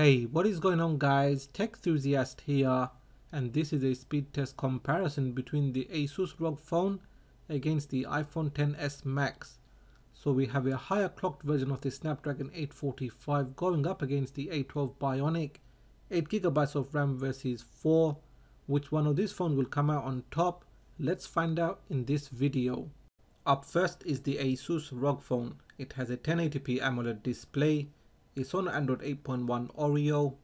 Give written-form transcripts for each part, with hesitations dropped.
Hey, what is going on guys? Tech Enthusiast here, and this is a speed test comparison between the Asus Rog Phone against the iPhone XS Max. So we have a higher clocked version of the Snapdragon 845 going up against the A12 Bionic, 8GB of RAM versus 4. Which one of these phones will come out on top? Let's find out in this video. Up first is the Asus Rog Phone. It has a 1080p AMOLED display. It's on Android 8.1 Oreo.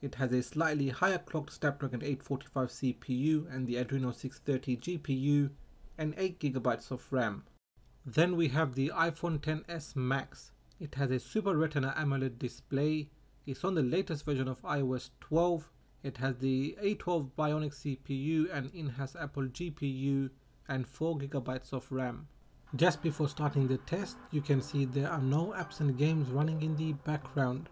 It has a slightly higher clocked Snapdragon 845 CPU and the Adreno 630 GPU and 8GB of RAM. Then we have the iPhone XS Max. It has a Super Retina AMOLED display. It's on the latest version of iOS 12. It has the A12 Bionic CPU and in-house Apple GPU and 4GB of RAM. Just before starting the test, you can see there are no apps and games running in the background.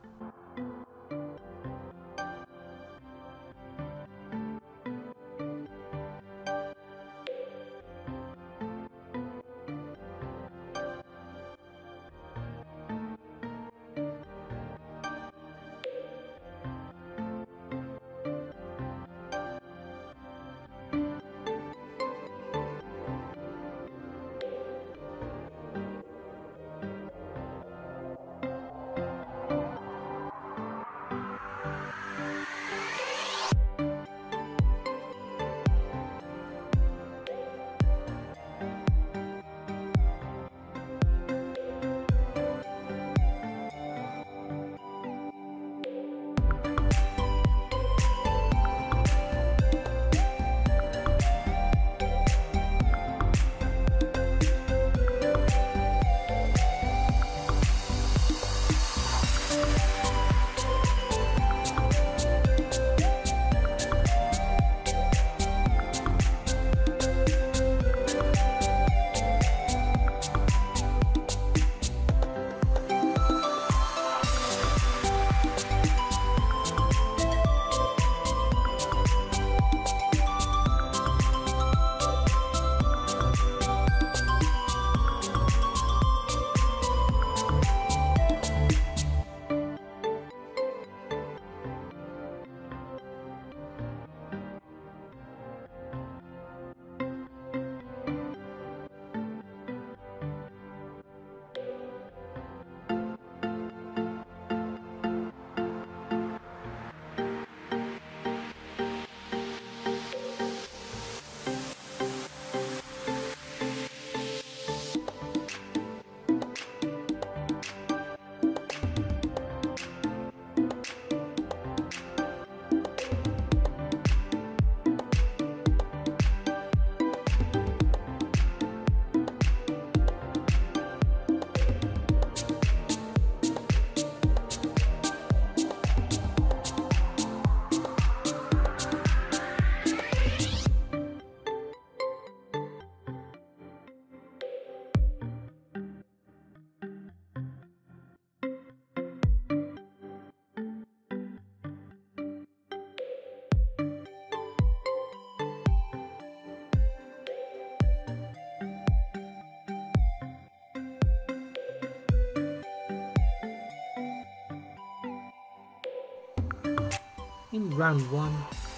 In round 1,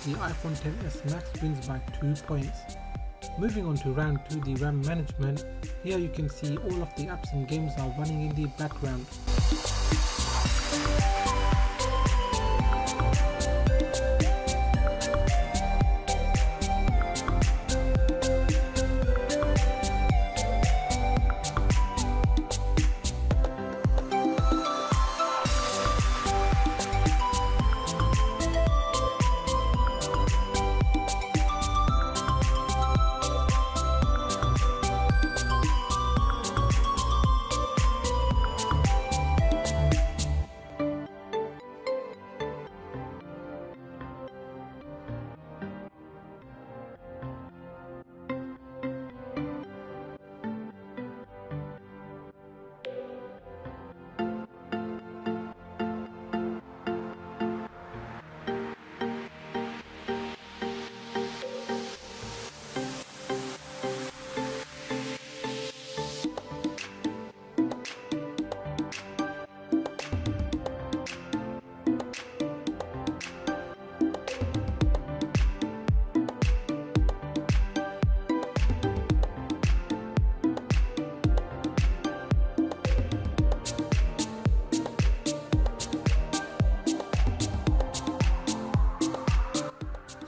the iPhone XS Max wins by 2 points. Moving on to round 2, the RAM management. Here you can see all of the apps and games are running in the background.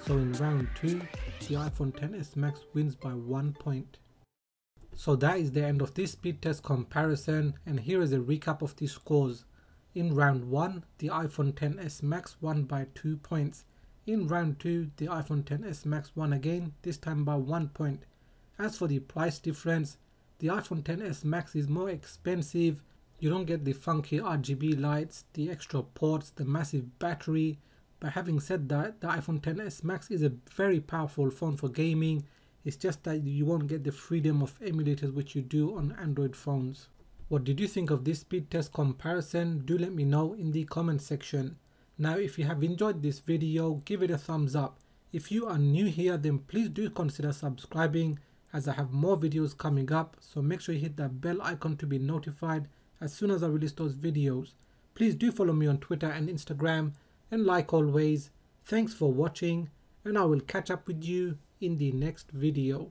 So in round 2, the iPhone XS Max wins by 1 point. So that is the end of this speed test comparison, and here is a recap of the scores. In round 1, the iPhone XS Max won by 2 points. In round 2, the iPhone XS Max won again, this time by 1 point. As for the price difference, the iPhone XS Max is more expensive. You don't get the funky RGB lights, the extra ports, the massive battery. But having said that, the iPhone XS Max is a very powerful phone for gaming. It's just that you won't get the freedom of emulators which you do on Android phones. What did you think of this speed test comparison? Do let me know in the comment section. Now if you have enjoyed this video, give it a thumbs up. If you are new here, then please do consider subscribing, as I have more videos coming up, so make sure you hit that bell icon to be notified as soon as I release those videos. Please do follow me on Twitter and Instagram, and like always, thanks for watching, and I will catch up with you in the next video.